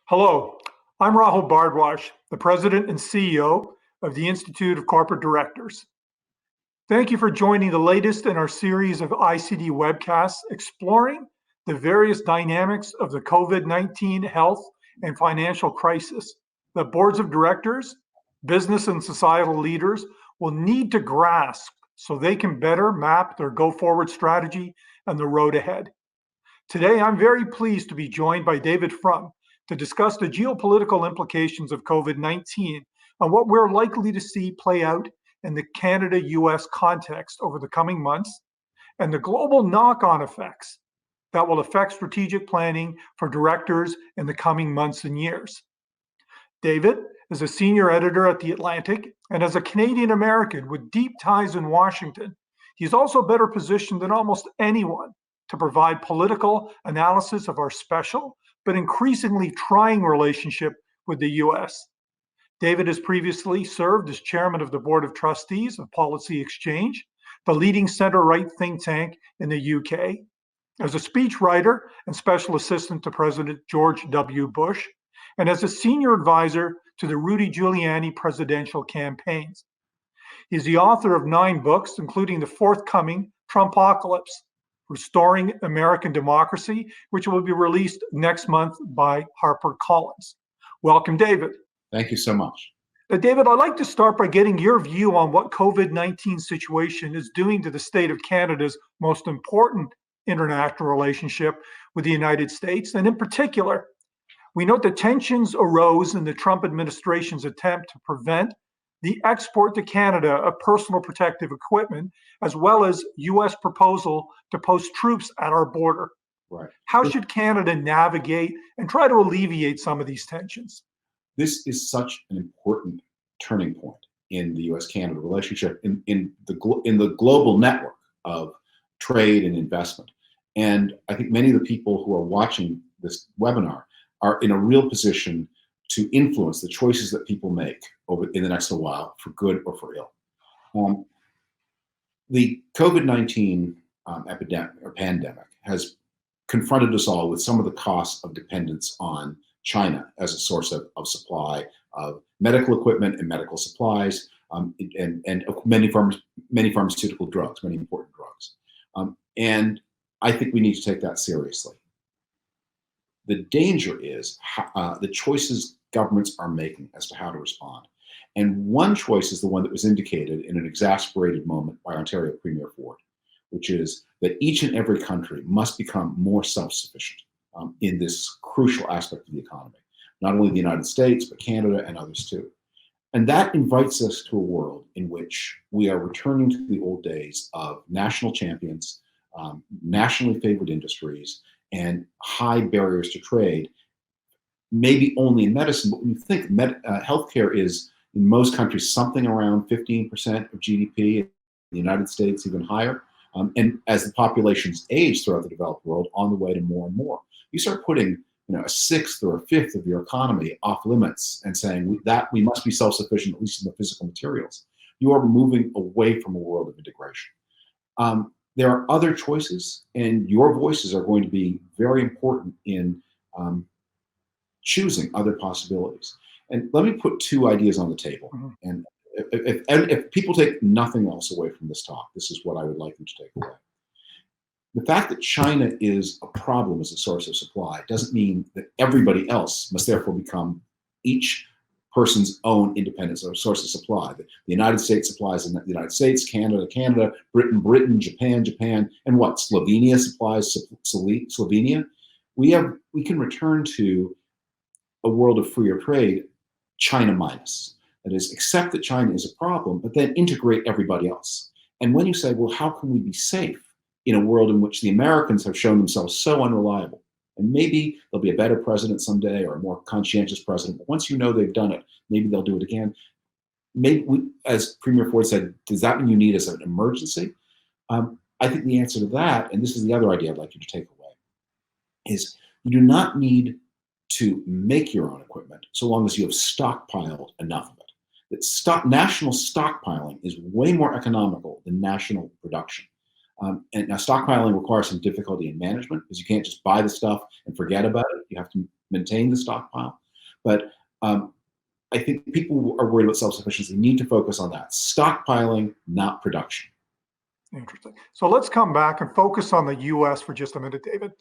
Hello, I'm Rahul Bhardwaj, the President and CEO of the Institute of Corporate Directors. Thank you for joining the latest in our series of ICD webcasts exploring the various dynamics of the COVID-19 health and financial crisis that boards of directors, business and societal leaders will need to grasp so they can better map their go-forward strategy and the road ahead. Today, I'm very pleased to be joined by David Frum to discuss the geopolitical implications of COVID-19 and what we're likely to see play out in the Canada-US context over the coming months, and the global knock-on effects that will affect strategic planning for directors in the coming months and years. David is a senior editor at The Atlantic, and as a Canadian American with deep ties in Washington, he's also better positioned than almost anyone to provide political analysis of our special but increasingly trying relationship with the US. David has previously served as chairman of the board of trustees of Policy Exchange, the leading center-right think tank in the UK, as a speechwriter and special assistant to President George W. Bush, and as a senior advisor to the Rudy Giuliani presidential campaigns. He's the author of 9 books, including the forthcoming Trumpocalypse, Restoring American Democracy, which will be released next month by HarperCollins. Welcome, David. Thank you so much. David, I'd like to start by getting your view on what COVID-19 situation is doing to the state of Canada's most important international relationship with the United States. And in particular, we note that tensions arose in the Trump administration's attempt to prevent the export to Canada of personal protective equipment, as well as U.S. proposal to post troops at our border. Right. How should Canada navigate and try to alleviate some of these tensions? This is such an important turning point in the U.S.-Canada relationship, in the global network of trade and investment. And I think many of the people who are watching this webinar are in a real position to influence the choices that people make over in the next little while, for good or for ill. The COVID-19 epidemic or pandemic has confronted us all with some of the costs of dependence on China as a source of supply of medical equipment and medical supplies, and many pharmaceutical drugs, many important drugs. And I think we need to take that seriously. The danger is the choices governments are making as to how to respond. And one choice is the one that was indicated in an exasperated moment by Ontario Premier Ford, which is that each and every country must become more self-sufficient in this crucial aspect of the economy. Not only the United States, but Canada and others too. And that invites us to a world in which we are returning to the old days of national champions, nationally favored industries, and high barriers to trade, maybe only in medicine, but when you think healthcare is, in most countries, something around 15% of GDP, in the United States even higher, and as the populations age throughout the developed world, on the way to more and more. You start putting a sixth or a fifth of your economy off limits and saying that we must be self-sufficient, at least in the physical materials. You are moving away from a world of integration. There are other choices, and your voices are going to be very important in choosing other possibilities. And let me put 2 ideas on the table. Mm-hmm. And if people take nothing else away from this talk, this is what I would like them to take away. The fact that China is a problem as a source of supply doesn't mean that everybody else must therefore become each person's own independence or source of supply. The United States supplies in the United States, Canada, Britain, Japan, and what? Slovenia supplies Slovenia. We can return to a world of freer trade, China minus. That is, accept that China is a problem, but then integrate everybody else. And when you say, well, how can we be safe in a world in which the Americans have shown themselves so unreliable? And maybe there'll be a better president someday or a more conscientious president, but once you know they've done it, maybe they'll do it again. Maybe, as Premier Ford said, does that mean you need as an emergency? I think the answer to that, and this is the other idea I'd like you to take away, is you do not need to make your own equipment so long as you have stockpiled enough of it. That national stockpiling is way more economical than national production. And now stockpiling requires some difficulty in management because you can't just buy the stuff and forget about it. You have to maintain the stockpile. But I think people who are worried about self-sufficiency need to focus on that. Stockpiling, not production. Interesting. So let's come back and focus on the US for just a minute, David.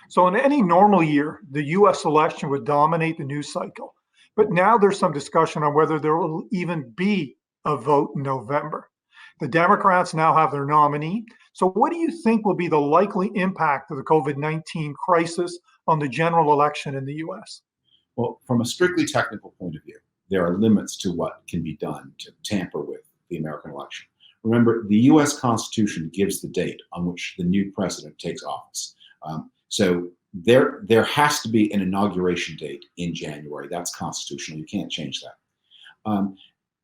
So in any normal year, the US election would dominate the news cycle. But now there's some discussion on whether there will even be a vote in November. The Democrats now have their nominee. So what do you think will be the likely impact of the COVID-19 crisis on the general election in the US? Well, from a strictly technical point of view, there are limits to what can be done to tamper with the American election. Remember, the US Constitution gives the date on which the new president takes office. So there has to be an inauguration date in January. That's constitutional. You can't change that.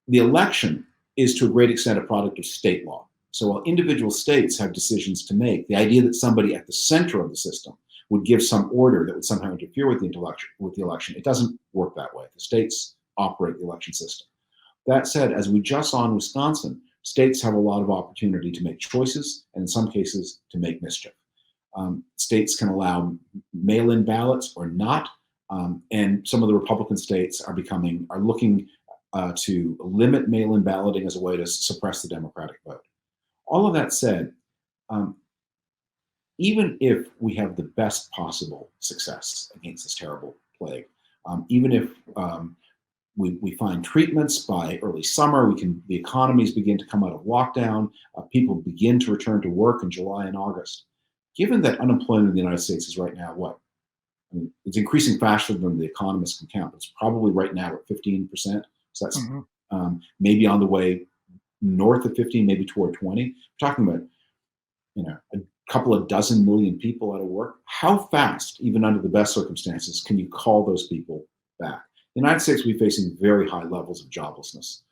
The election is to a great extent a product of state law. So while individual states have decisions to make, the idea that somebody at the center of the system would give some order that would somehow interfere with the election, it doesn't work that way. The states operate the election system. That said, as we just saw in Wisconsin, states have a lot of opportunity to make choices, and in some cases, to make mischief. States can allow mail-in ballots or not, and some of the Republican states are looking to limit mail-in balloting as a way to suppress the Democratic vote. All of that said, even if we have the best possible success against this terrible plague, even if we find treatments by early summer, the economies begin to come out of lockdown, people begin to return to work in July and August. Given that unemployment in the United States is right now it's increasing faster than the economists can count. It's probably right now at 15%. So that's maybe on the way north of 15, maybe toward 20. We're talking about, a couple of dozen million people out of work. How fast, even under the best circumstances, can you call those people back? The United States will be facing very high levels of joblessness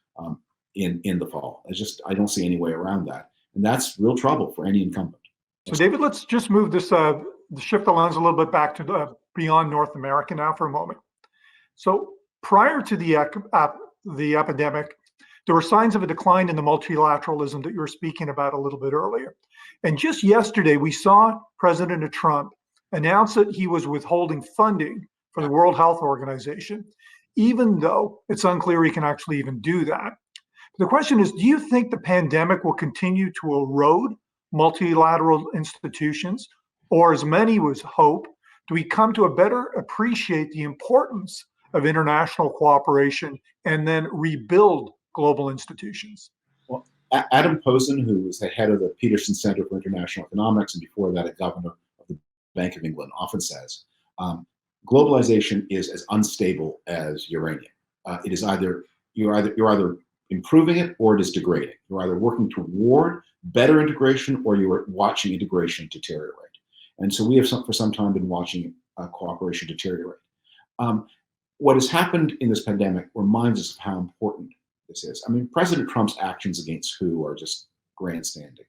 in the fall. I don't see any way around that. And that's real trouble for any incumbent. So David, let's just move this, shift the lens a little bit back to beyond North America now for a moment. So prior to the epidemic, there were signs of a decline in the multilateralism that you were speaking about a little bit earlier. And just yesterday, we saw President Trump announce that he was withholding funding for the World Health Organization, even though it's unclear he can actually even do that. The question is, do you think the pandemic will continue to erode multilateral institutions, or as many would hope, do we come to better appreciate the importance of international cooperation and then rebuild global institutions? Well, Adam Posen, who was the head of the Peterson Center for International Economics and before that a governor of the Bank of England, often says, globalization is as unstable as uranium. It is you're either improving it or it is degrading. You're either working toward better integration or you're watching integration deteriorate. And so we have for some time been watching cooperation deteriorate. What has happened in this pandemic reminds us of how important this is. I mean, President Trump's actions against WHO are just grandstanding.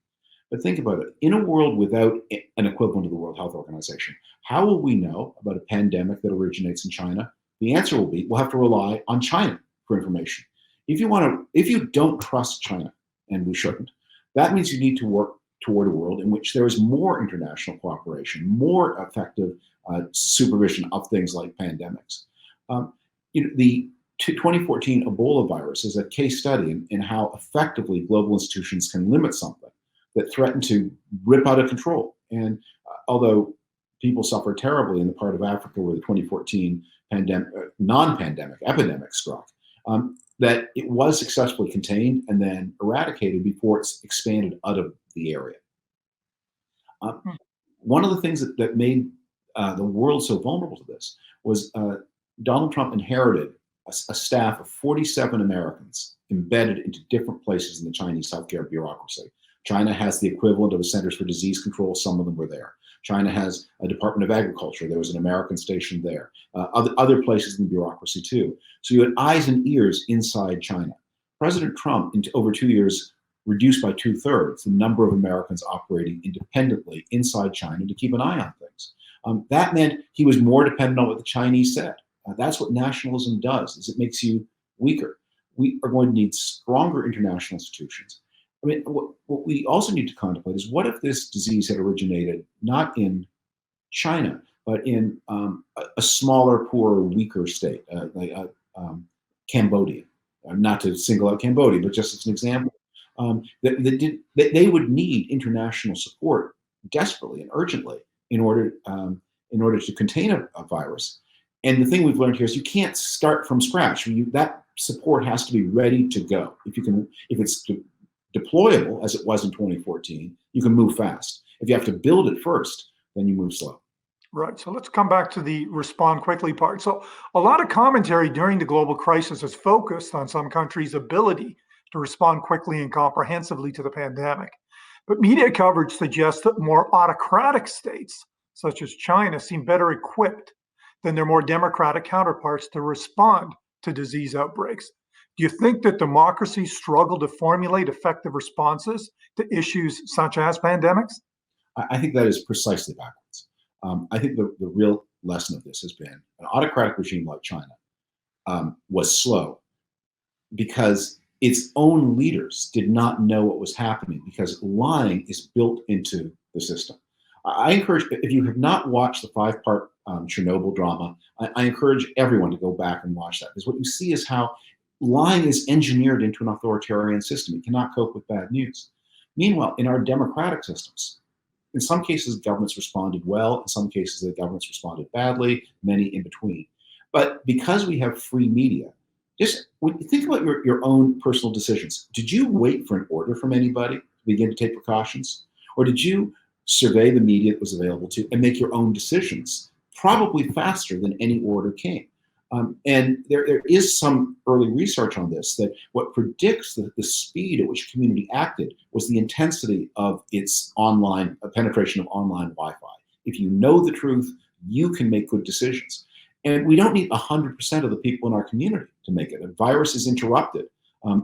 But think about it. In a world without an equivalent of the World Health Organization, how will we know about a pandemic that originates in China? The answer will be we'll have to rely on China for information. If you don't trust China, and we shouldn't, that means you need to work toward a world in which there is more international cooperation, more effective supervision of things like pandemics. The 2014 Ebola virus is a case study in how effectively global institutions can limit something that threatened to rip out of control. And although people suffered terribly in the part of Africa where the 2014 non-pandemic epidemic struck, that it was successfully contained and then eradicated before it's expanded out of the area. One of the things that made the world so vulnerable to this was Donald Trump inherited a staff of 47 Americans embedded into different places in the Chinese healthcare bureaucracy. China has the equivalent of the Centers for Disease Control. Some of them were there. China has a Department of Agriculture. There was an American station there. Other places in the bureaucracy too. So you had eyes and ears inside China. President Trump, in over 2 years, reduced by 2/3 the number of Americans operating independently inside China to keep an eye on things. That meant he was more dependent on what the Chinese said. That's what nationalism does, is it makes you weaker. We are going to need stronger international institutions. I mean, what we also need to contemplate is what if this disease had originated not in China, but in a smaller, poorer, weaker state, like Cambodia. Not to single out Cambodia, but just as an example, they would need international support desperately and urgently in order to contain a virus. And the thing we've learned here is you can't start from scratch. That support has to be ready to go. If it's deployable, as it was in 2014, you can move fast. If you have to build it first, then you move slow. Right. So let's come back to the respond quickly part. So a lot of commentary during the global crisis is focused on some countries' ability to respond quickly and comprehensively to the pandemic. But media coverage suggests that more autocratic states, such as China, seem better equipped than their more democratic counterparts to respond to disease outbreaks. Do you think that democracies struggle to formulate effective responses to issues such as pandemics? I think that is precisely backwards. I think the real lesson of this has been an autocratic regime like China was slow because its own leaders did not know what was happening, because lying is built into the system. I encourage, if you have not watched the 5-part Chernobyl drama, I encourage everyone to go back and watch that, because what you see is how lying is engineered into an authoritarian system. It cannot cope with bad news. Meanwhile, in our democratic systems, in some cases, governments responded well. In some cases, the governments responded badly, many in between. But because we have free media, just think about your own personal decisions. Did you wait for an order from anybody to begin to take precautions? Or did you survey the media that was available to you and make your own decisions, probably faster than any order came? And there is some early research on this, that what predicts the speed at which community acted was the intensity of its online penetration of online Wi-Fi. If you know the truth, you can make good decisions. And we don't need 100% of the people in our community to make it. A virus is interrupted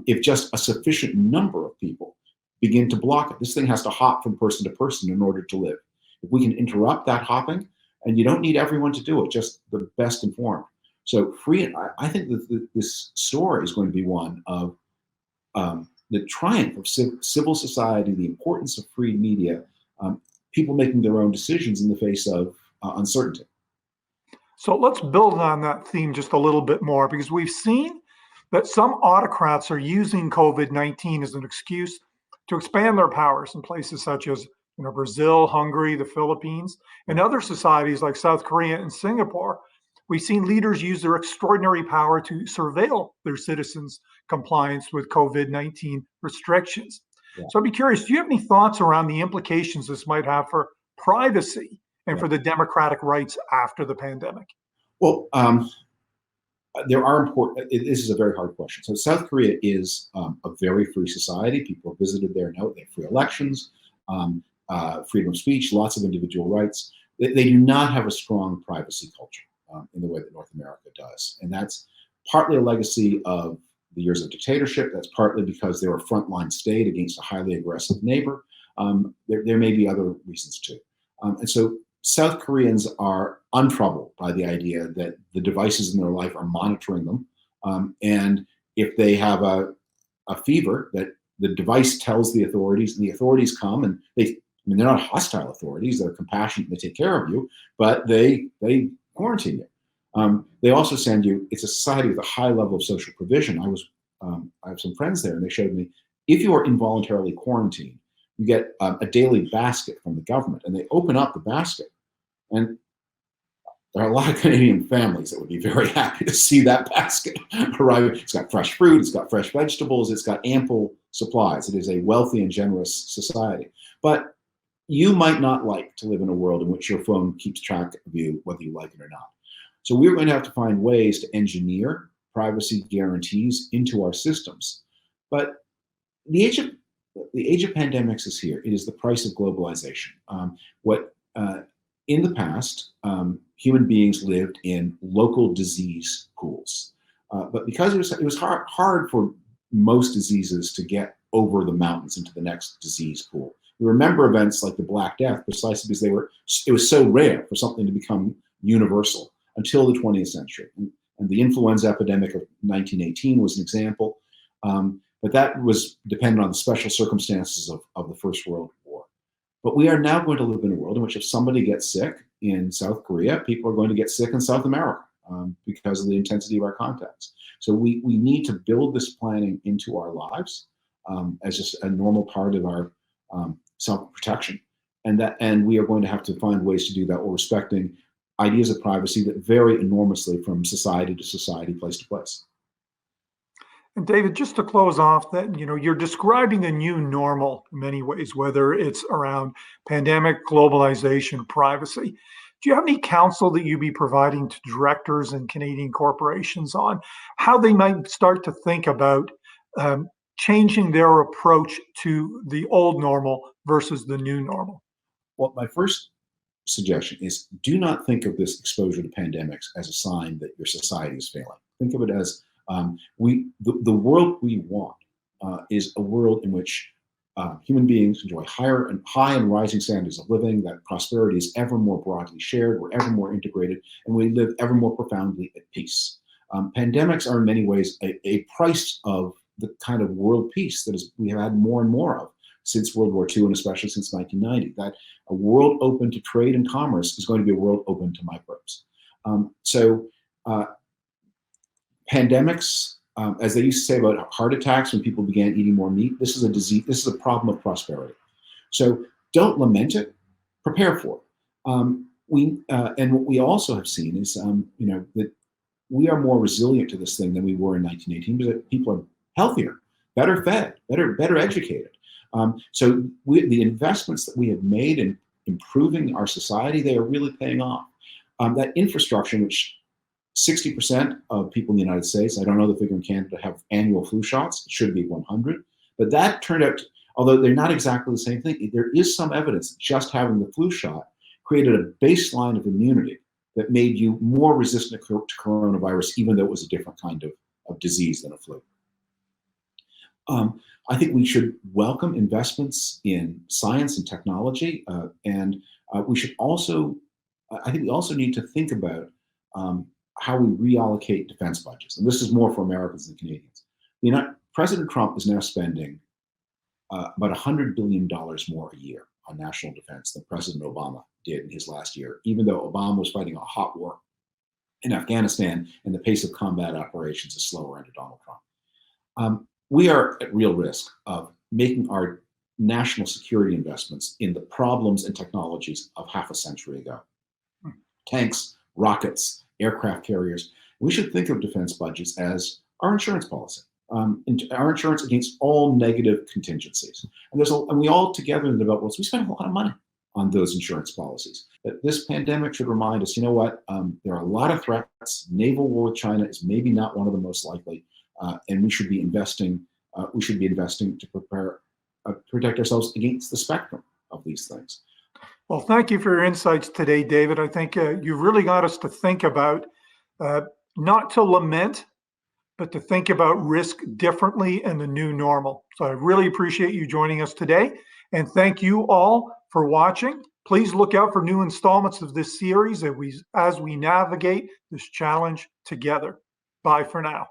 if just a sufficient number of people begin to block it. This thing has to hop from person to person in order to live. If we can interrupt that hopping, and you don't need everyone to do it, just the best informed. So I think that this story is going to be one of the triumph of civil society, the importance of free media, people making their own decisions in the face of uncertainty. So let's build on that theme just a little bit more, because we've seen that some autocrats are using COVID-19 as an excuse to expand their powers in places such as Brazil, Hungary, the Philippines, and other societies like South Korea and Singapore. We've seen leaders use their extraordinary power to surveil their citizens' compliance with COVID-19 restrictions. Yeah. So I'd be curious, do you have any thoughts around the implications this might have for privacy and for the democratic rights after the pandemic? Well, there are important, this is a very hard question. So South Korea is a very free society. People have visited there, know they have free elections, freedom of speech, lots of individual rights. They do not have a strong privacy culture in the way that North America does. And that's partly a legacy of the years of dictatorship. That's partly because they were a frontline state against a highly aggressive neighbor. There may be other reasons too. And so South Koreans are untroubled by the idea that the devices in their life are monitoring them. And if they have a fever, that the device tells the authorities, and the authorities come, and they're not hostile authorities, they're compassionate, they take care of you, but they quarantine you. They also send you, it's a society with a high level of social provision. I have some friends there, and they showed me, if you are involuntarily quarantined, you get a daily basket from the government, and they open up the basket, and there are a lot of Canadian families that would be very happy to see that basket arrive. It's got fresh fruit, it's got fresh vegetables, it's got ample supplies. It is a wealthy and generous society. But you might not like to live in a world in which your phone keeps track of you, whether you like it or not. So we're going to have to find ways to engineer privacy guarantees into our systems. But the age of pandemics is here. It is the price of globalization. In the past, human beings lived in local disease pools. But because it was hard for most diseases to get over the mountains into the next disease pool. We remember events like the Black Death precisely because it was so rare for something to become universal until the 20th century. And the influenza epidemic of 1918 was an example. But that was dependent on the special circumstances of the First World War. But we are now going to live in a world in which if somebody gets sick in South Korea, people are going to get sick in South America because of the intensity of our contacts. So we need to build this planning into our lives as just a normal part of our self-protection. And we are going to have to find ways to do that while respecting ideas of privacy that vary enormously from society to society, place to place. And David, just to close off, that you're describing a new normal in many ways, whether it's around pandemic, globalization, privacy. Do you have any counsel that you'd be providing to directors and Canadian corporations on how they might start to think about changing their approach to the old normal versus the new normal? Well, my first suggestion is do not think of this exposure to pandemics as a sign that your society is failing. Think of it as the world we want is a world in which human beings enjoy high and rising standards of living, that prosperity is ever more broadly shared, we're ever more integrated, and we live ever more profoundly at peace. Pandemics are in many ways a price of the kind of world peace that we have had more and more of since World War II and especially since 1990. That a world open to trade and commerce is going to be a world open to microbes. Pandemics, as they used to say about heart attacks when people began eating more meat, this is a disease, this is a problem of prosperity. So don't lament it, prepare for it. And what we also have seen is, that we are more resilient to this thing than we were in 1918 because people are healthier, better fed, better educated. So the investments that we have made in improving our society, they are really paying off. That infrastructure, which 60% of people in the United States, I don't know the figure in Canada, have annual flu shots. It should be 100. But that turned out, although they're not exactly the same thing, there is some evidence that just having the flu shot created a baseline of immunity that made you more resistant to coronavirus, even though it was a different kind of disease than a flu. I think we should welcome investments in science and technology, and we should also, I think we also need to think about how we reallocate defense budgets. And this is more for Americans than Canadians. President Trump is now spending about $100 billion more a year on national defense than President Obama did in his last year, even though Obama was fighting a hot war in Afghanistan and the pace of combat operations is slower under Donald Trump. We are at real risk of making our national security investments in the problems and technologies of half a century ago. Tanks, rockets, aircraft carriers. We should think of defense budgets as our insurance policy, our insurance against all negative contingencies. And we all together in the developed world, we spend a lot of money on those insurance policies. That this pandemic should remind us, there are a lot of threats. Naval war with China is maybe not one of the most likely, and we should be investing. To protect ourselves against the spectrum of these things. Well, thank you for your insights today, David. I think you've really got us to think about not to lament, but to think about risk differently and the new normal. So I really appreciate you joining us today. And thank you all for watching. Please look out for new installments of this series as we navigate this challenge together. Bye for now.